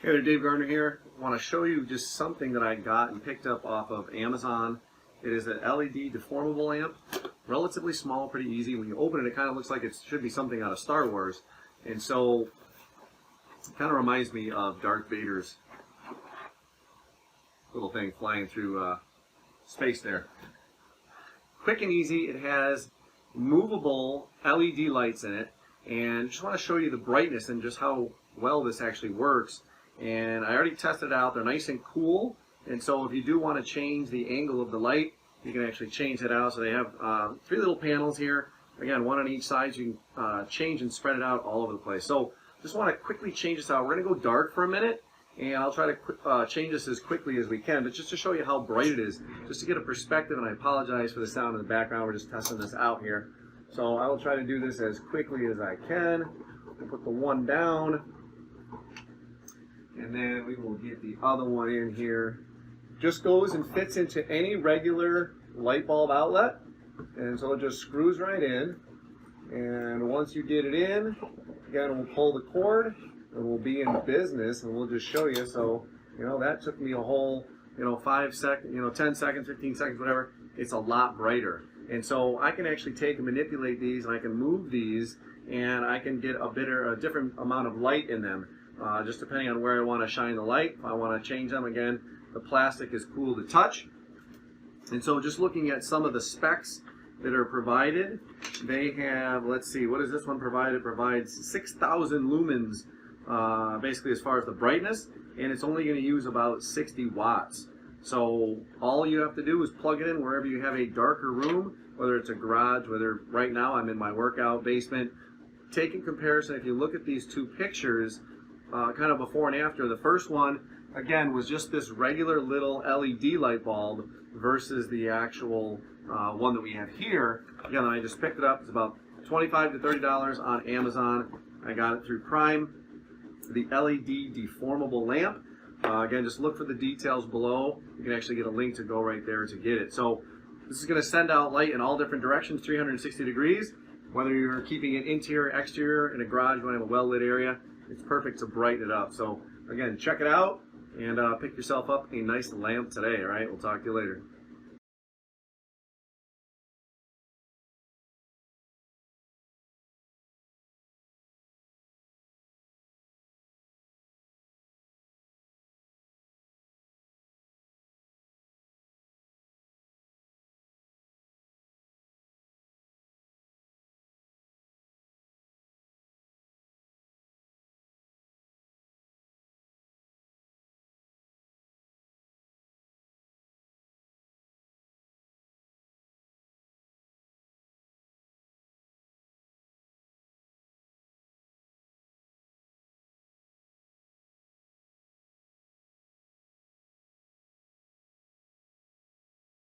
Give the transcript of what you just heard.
Hey there, Dave Gardner here. I want to show you just something that I got and picked up off of Amazon. It is an LED deformable lamp, relatively small, pretty easy. When you open it, it kind of looks like it should be something out of Star Wars. And so, it kind of reminds me of Darth Vader's little thing flying through space there. Quick and easy. It has movable LED lights in it. And just want to show you the brightness and just how well this actually works. And I already tested it out. They're nice and cool, and so if you do want to change the angle of the light, you can actually change it out. So they have 3 little panels here, again, 1 on each side. So you can change and spread it out all over the place. So just want to quickly change this out. We're going to go dark for a minute, and I'll try to change this as quickly as we can, but just to show you how bright it is, just to get a perspective. And I apologize for the sound in the background. We're just testing this out here. So I will try to do this as quickly as I can. I'll put the one down. And then we will get the other one in here. Just goes and fits into any regular light bulb outlet. And so it just screws right in. And once you get it in, again, we'll pull the cord and we'll be in business, and we'll just show you. So, that took me a whole, 5 seconds, 10 seconds, 15 seconds, whatever. It's a lot brighter. And so I can actually take and manipulate these, and I can move these, and I can get a different amount of light in them. Just depending on where I want to shine the light. If I want to change them, again, the plastic is cool to touch. And so just looking at some of the specs that are provided, they have, let's see, what does this one provide? It provides 6,000 lumens, basically as far as the brightness, and it's only going to use about 60 watts. So all you have to do is plug it in wherever you have a darker room, whether it's a garage, whether right now I'm in my workout basement. Take in comparison, if you look at these two pictures, kind of before and after. The first one, again, was just this regular little LED light bulb versus the actual one that we have here. Again, I just picked it up. It's about $25 to $30 on Amazon. I got it through Prime. The LED deformable lamp. Again, just look for the details below. You can actually get a link to go right there to get it. So this is going to send out light in all different directions, 360 degrees. Whether you're keeping it interior, exterior, in a garage, you want to have a well-lit area, it's perfect to brighten it up. So again, check it out and pick yourself up a nice lamp today. All right, we'll talk to you later.